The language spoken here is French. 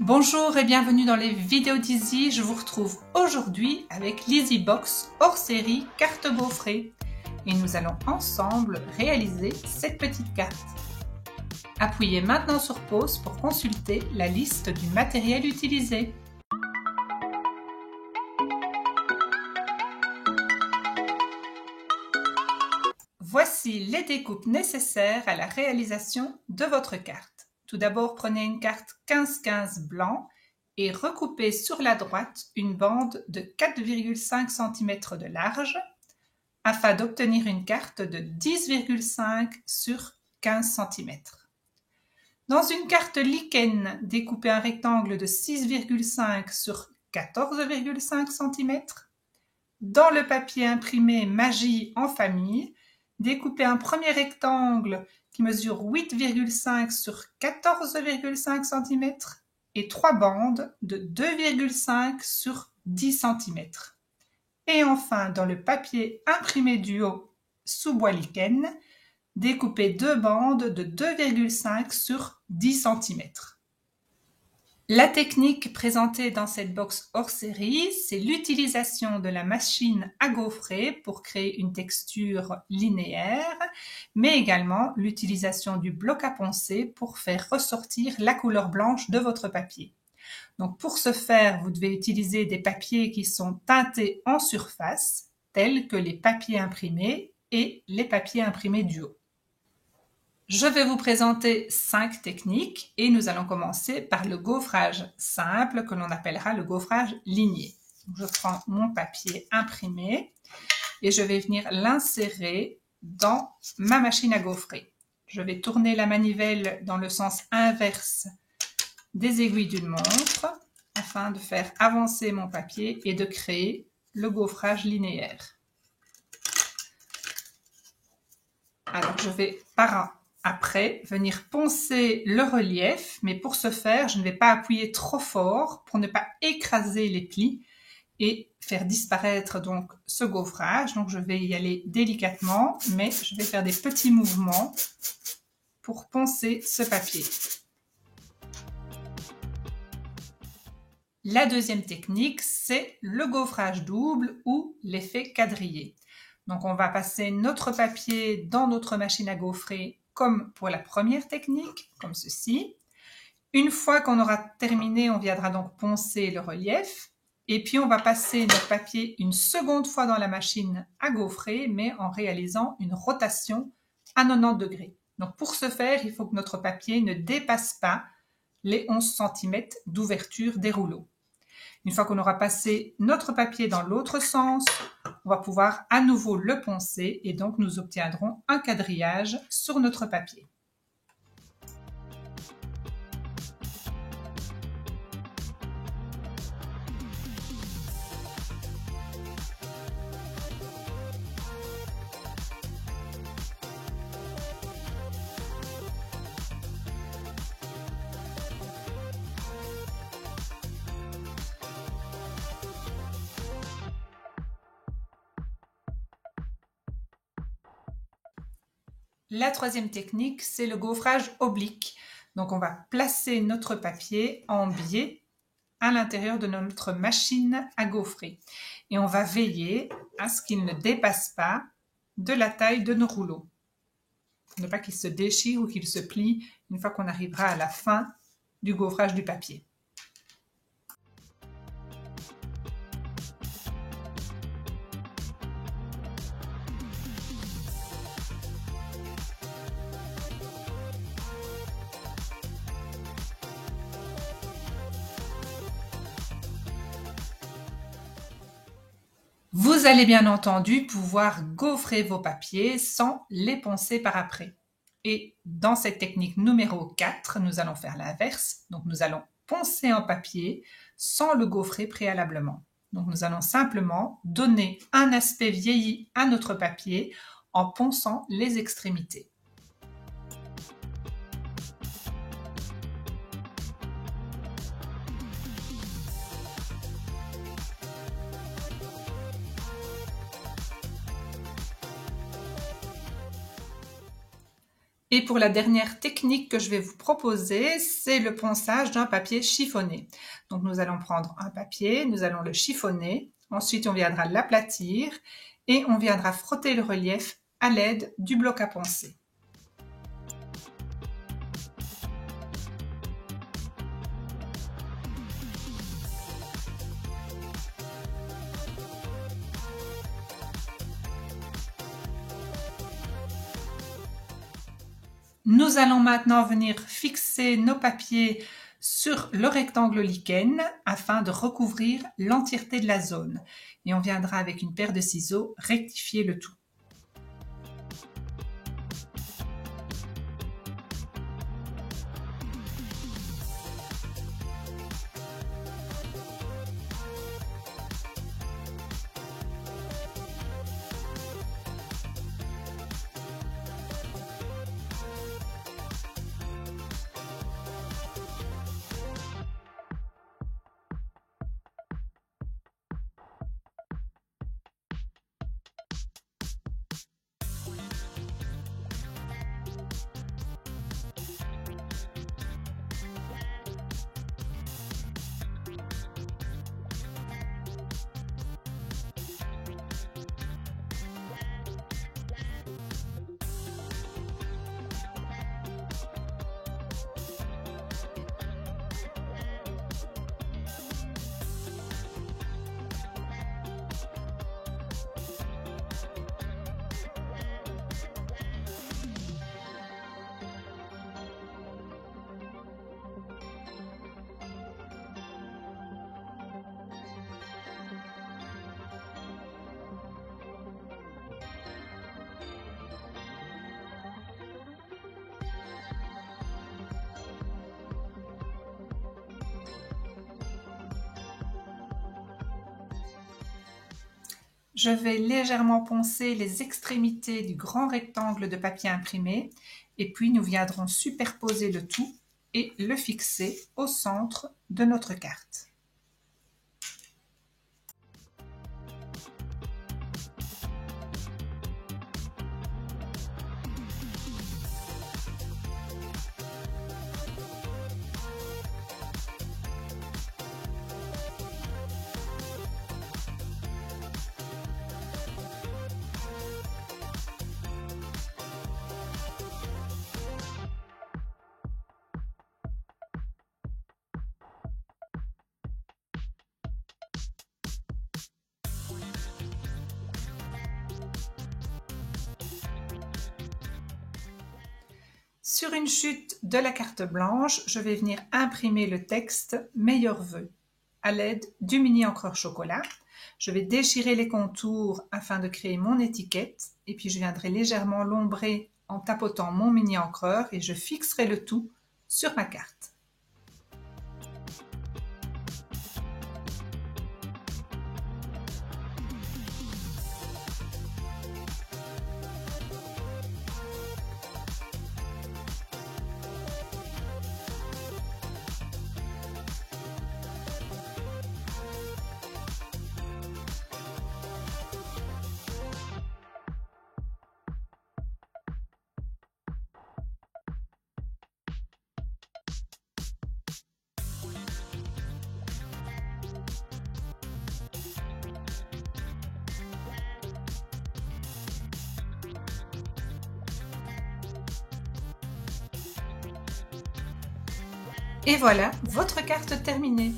Bonjour et bienvenue dans les vidéos d'Easy. Je vous retrouve aujourd'hui avec l'EasyBox hors série carte gaufrée. Et nous allons ensemble réaliser cette petite carte. Appuyez maintenant sur pause pour consulter la liste du matériel utilisé. Voici les découpes nécessaires à la réalisation de votre carte. Tout d'abord, prenez une carte 15-15 blanc et recoupez sur la droite une bande de 4,5 cm de large afin d'obtenir une carte de 10,5 sur 15 cm. Dans une carte lichen, découpez un rectangle de 6,5 sur 14,5 cm. Dans le papier imprimé Magie en famille, découpez un premier rectangle qui mesure 8,5 sur 14,5 cm et 3 bandes de 2,5 sur 10 cm. Et enfin, dans le papier imprimé duo sous bois lichen, découpez 2 bandes de 2,5 sur 10 cm. La technique présentée dans cette box hors série, c'est l'utilisation de la machine à gaufrer pour créer une texture linéaire, mais également l'utilisation du bloc à poncer pour faire ressortir la couleur blanche de votre papier. Donc pour ce faire, vous devez utiliser des papiers qui sont teintés en surface, tels que les papiers imprimés et les papiers imprimés duo. Je vais vous présenter 5 techniques et nous allons commencer par le gaufrage simple que l'on appellera le gaufrage ligné. Je prends mon papier imprimé et je vais venir l'insérer dans ma machine à gaufrer. Je vais tourner la manivelle dans le sens inverse des aiguilles d'une montre afin de faire avancer mon papier et de créer le gaufrage linéaire. Alors je vais après, venir poncer le relief, mais pour ce faire, je ne vais pas appuyer trop fort pour ne pas écraser les plis et faire disparaître donc ce gaufrage. Donc je vais y aller délicatement, mais je vais faire des petits mouvements pour poncer ce papier. La deuxième technique, c'est le gaufrage double ou l'effet quadrillé. Donc on va passer notre papier dans notre machine à gaufrer comme pour la première technique, comme ceci. Une fois qu'on aura terminé, on viendra donc poncer le relief. Et puis on va passer notre papier une seconde fois dans la machine à gaufrer, mais en réalisant une rotation à 90 degrés. Donc pour ce faire, il faut que notre papier ne dépasse pas les 11 cm d'ouverture des rouleaux. Une fois qu'on aura passé notre papier dans l'autre sens, on va pouvoir à nouveau le poncer et donc nous obtiendrons un quadrillage sur notre papier. La troisième technique, c'est le gaufrage oblique. Donc on va placer notre papier en biais à l'intérieur de notre machine à gaufrer. Et on va veiller à ce qu'il ne dépasse pas de la taille de nos rouleaux. Pour ne pas qu'il se déchire ou qu'il se plie une fois qu'on arrivera à la fin du gaufrage du papier. Vous allez bien entendu pouvoir gaufrer vos papiers sans les poncer par après. Et dans cette technique numéro 4, nous allons faire l'inverse. Donc nous allons poncer un papier sans le gaufrer préalablement. Donc nous allons simplement donner un aspect vieilli à notre papier en ponçant les extrémités. Et pour la dernière technique que je vais vous proposer, c'est le ponçage d'un papier chiffonné. Donc nous allons prendre un papier, nous allons le chiffonner, ensuite on viendra l'aplatir et on viendra frotter le relief à l'aide du bloc à poncer. Nous allons maintenant venir fixer nos papiers sur le rectangle lichen afin de recouvrir l'entièreté de la zone. Et on viendra avec une paire de ciseaux rectifier le tout. Je vais légèrement poncer les extrémités du grand rectangle de papier imprimé et puis nous viendrons superposer le tout et le fixer au centre de notre carte. Sur une chute de la carte blanche, je vais venir imprimer le texte « Meilleurs vœux » à l'aide du mini encreur chocolat. Je vais déchirer les contours afin de créer mon étiquette et puis je viendrai légèrement l'ombrer en tapotant mon mini encreur et je fixerai le tout sur ma carte. Et voilà, votre carte terminée.